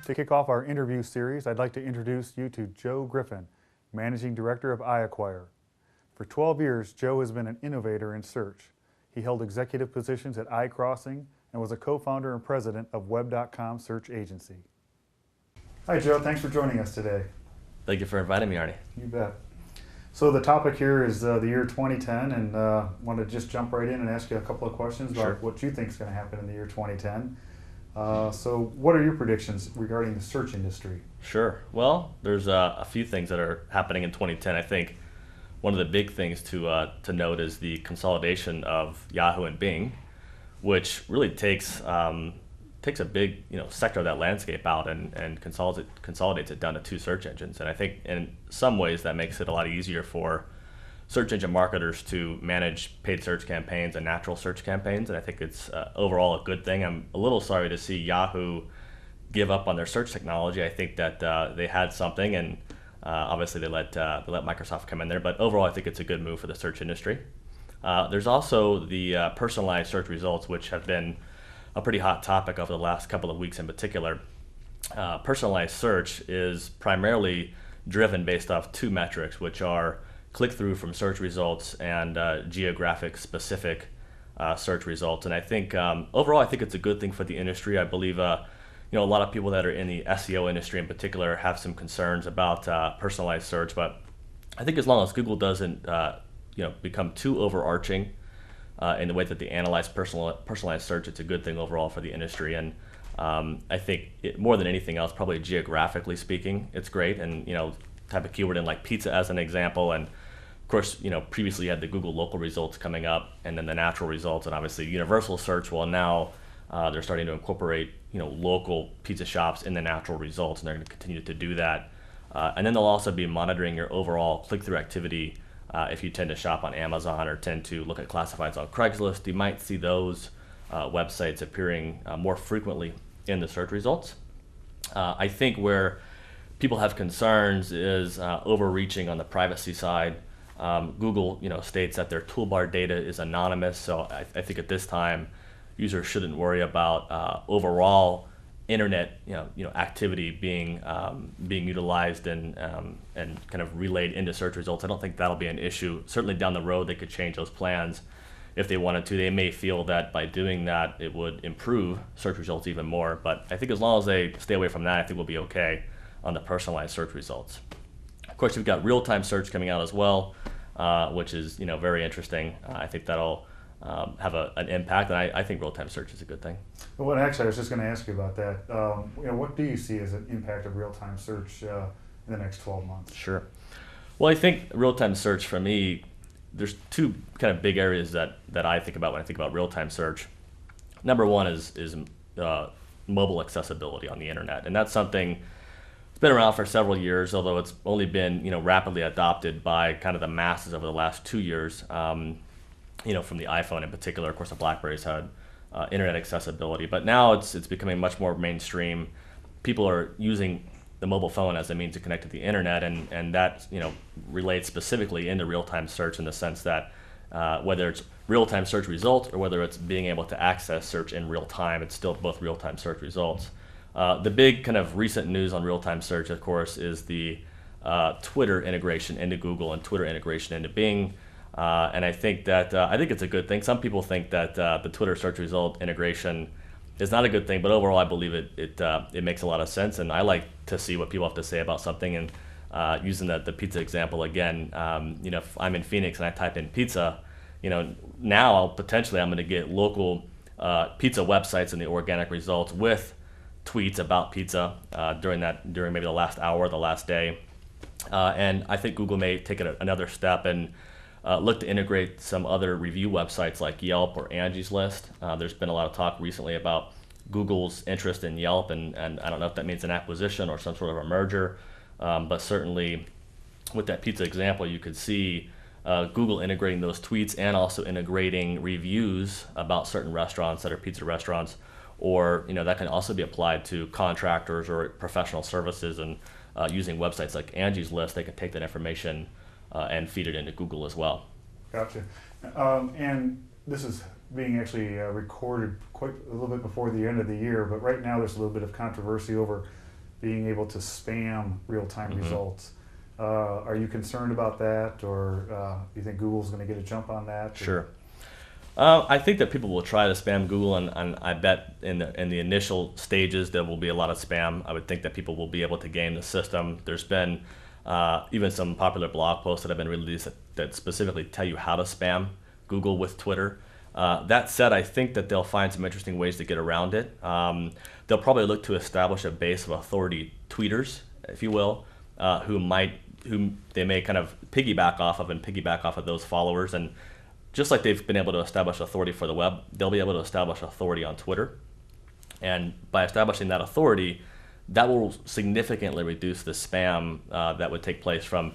To kick off our interview series, I'd like to introduce you to Joe Griffin, Managing Director of iAcquire. For 12 years, Joe has been an innovator in search. He held executive positions at iCrossing and was a co-founder and president of Web.com Search Agency. Hi Joe, thanks for joining us today. Thank you for inviting me, Arnie. You bet. So the topic here is the year 2010, and I want to just jump right in and ask you a couple of questions about what you think is going to happen in the year 2010. So what are your predictions regarding the search industry? Sure. Well, there's a few things that are happening in 2010. I think one of the big things to note is the consolidation of Yahoo and Bing, which really takes a big sector of that landscape out and consolidates it down to two search engines. And I think in some ways that makes it a lot easier for search engine marketers to manage paid search campaigns and natural search campaigns. And I think it's overall a good thing. I'm a little sorry to see Yahoo give up on their search technology. I think that they had something, and obviously they let Microsoft come in there. But overall, I think it's a good move for the search industry. There's also the personalized search results, which have been a pretty hot topic over the last couple of weeks in particular. Personalized search is primarily driven based off two metrics, which are click-through from search results and geographic specific search results. And I think overall, I think it's a good thing for the industry. I believe a lot of people that are in the SEO industry in particular have some concerns about personalized search, but I think as long as Google doesn't become too overarching in the way that they analyze personalized search, it's a good thing overall for the industry. And I think more than anything else, probably geographically speaking, it's great. And type of keyword in like pizza as an example, and of course previously you had the Google local results coming up, and then the natural results, and obviously universal search. Well, now they're starting to incorporate local pizza shops in the natural results, and they're going to continue to do that. And then they'll also be monitoring your overall click-through activity. If you tend to shop on Amazon or tend to look at classifieds on Craigslist, you might see those websites appearing more frequently in the search results. I think where people have concerns is overreaching on the privacy side. Google states that their toolbar data is anonymous, so I think at this time users shouldn't worry about overall internet activity being utilized and kind of relayed into search results. I don't think that'll be an issue. Certainly down the road they could change those plans if they wanted to. They may feel that by doing that it would improve search results even more, but I think as long as they stay away from that, I think we'll be okay on the personalized search results. Of course, we've got real-time search coming out as well, which is very interesting. I think that'll have an impact, and I think real-time search is a good thing. Well, actually, I was just going to ask you about that. What do you see as an impact of real-time search in the next 12 months? Sure. Well, I think real-time search for me, there's two kind of big areas that I think about when I think about real-time search. Number one is mobile accessibility on the internet, and that's something that's been around for several years, although it's only been rapidly adopted by kind of the masses over the last 2 years. From the iPhone in particular. Of course, the BlackBerry's had internet accessibility, but now it's becoming much more mainstream. People are using the mobile phone as a means to connect to the internet, and that relates specifically into real-time search in the sense that whether it's real-time search results or whether it's being able to access search in real time, it's still both real-time search results. The big kind of recent news on real-time search, of course, is the Twitter integration into Google and Twitter integration into Bing. And I think it's a good thing. Some people think that the Twitter search result integration is not a good thing, but overall I believe it makes a lot of sense, and I like to see what people have to say about something. And using the pizza example again, if I'm in Phoenix and I type in pizza, now I'm going to get local pizza websites in the organic results with tweets about pizza during maybe the last hour, the last day, and I think Google may take it another step and look to integrate some other review websites like Yelp or Angie's List. There's been a lot of talk recently about Google's interest in Yelp, and I don't know if that means an acquisition or some sort of a merger, but certainly with that pizza example, you could see Google integrating those tweets and also integrating reviews about certain restaurants that are pizza restaurants, or that can also be applied to contractors or professional services, and using websites like Angie's List, they can take that information and feed it into Google as well. Gotcha. And this is being actually recorded quite a little bit before the end of the year, but right now there's a little bit of controversy over being able to spam real-time results. Are you concerned about that, or do you think Google's going to get a jump on that? Sure. I think that people will try to spam Google, and I bet in the initial stages there will be a lot of spam. I would think that people will be able to game the system. There's been even some popular blog posts that have been released that specifically tell you how to spam Google with Twitter. That said, I think that they'll find some interesting ways to get around it. They'll probably look to establish a base of authority tweeters, if you will, whom they may kind of piggyback off of those followers. And just like they've been able to establish authority for the web, they'll be able to establish authority on Twitter. And by establishing that authority, that will significantly reduce the spam that would take place from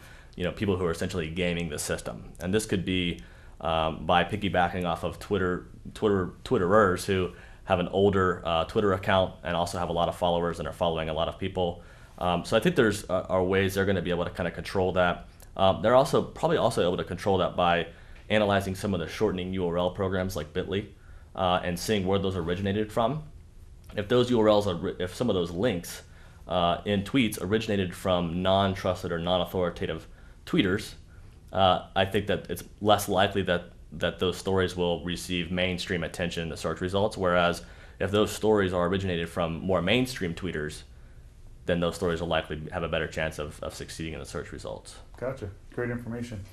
people who are essentially gaming the system. And this could be by piggybacking off of Twitterers who have an older Twitter account and also have a lot of followers and are following a lot of people. So I think there's are ways they're going to be able to kind of control that. They're also probably also able to control that by analyzing some of the shortening URL programs like Bitly and seeing where those originated from. If those URLs if some of those links in tweets originated from non-trusted or non-authoritative tweeters, I think that it's less likely that those stories will receive mainstream attention in the search results. Whereas if those stories are originated from more mainstream tweeters, then those stories will likely have a better chance of succeeding in the search results. Gotcha. Great information.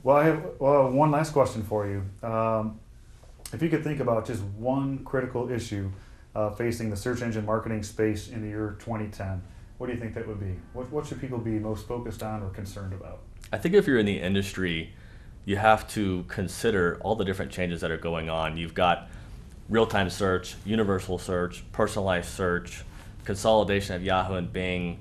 Well, I have one last question for you. If you could think about just one critical issue facing the search engine marketing space in the year 2010, what do you think that would be? What should people be most focused on or concerned about? I think if you're in the industry, you have to consider all the different changes that are going on. You've got real-time search, universal search, personalized search, consolidation of Yahoo and Bing.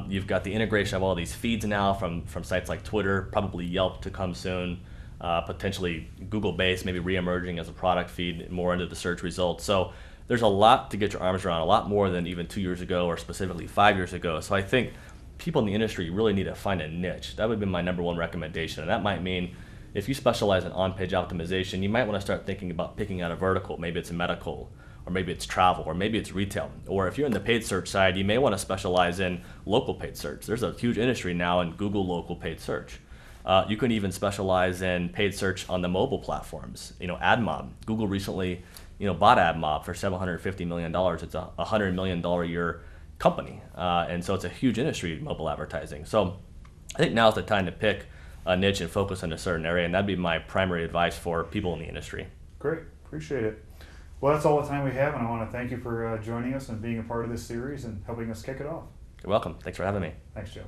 You've got the integration of all these feeds now from sites like Twitter, probably Yelp to come soon, potentially Google-based, maybe re-emerging as a product feed more into the search results. So there's a lot to get your arms around, a lot more than even 2 years ago or specifically 5 years ago. So I think people in the industry really need to find a niche. That would be my number one recommendation. And that might mean if you specialize in on-page optimization, you might want to start thinking about picking out a vertical. Maybe it's medical, or maybe it's travel, or maybe it's retail. Or if you're in the paid search side, you may want to specialize in local paid search. There's a huge industry now in Google local paid search. You can even specialize in paid search on the mobile platforms. AdMob. Google recently, bought AdMob for $750 million. It's a $100 million a year company, and so it's a huge industry, mobile advertising. So I think now's the time to pick a niche and focus on a certain area, and that'd be my primary advice for people in the industry. Great, appreciate it. Well, that's all the time we have, and I want to thank you for joining us and being a part of this series and helping us kick it off. You're welcome. Thanks for having me. Thanks, Joe.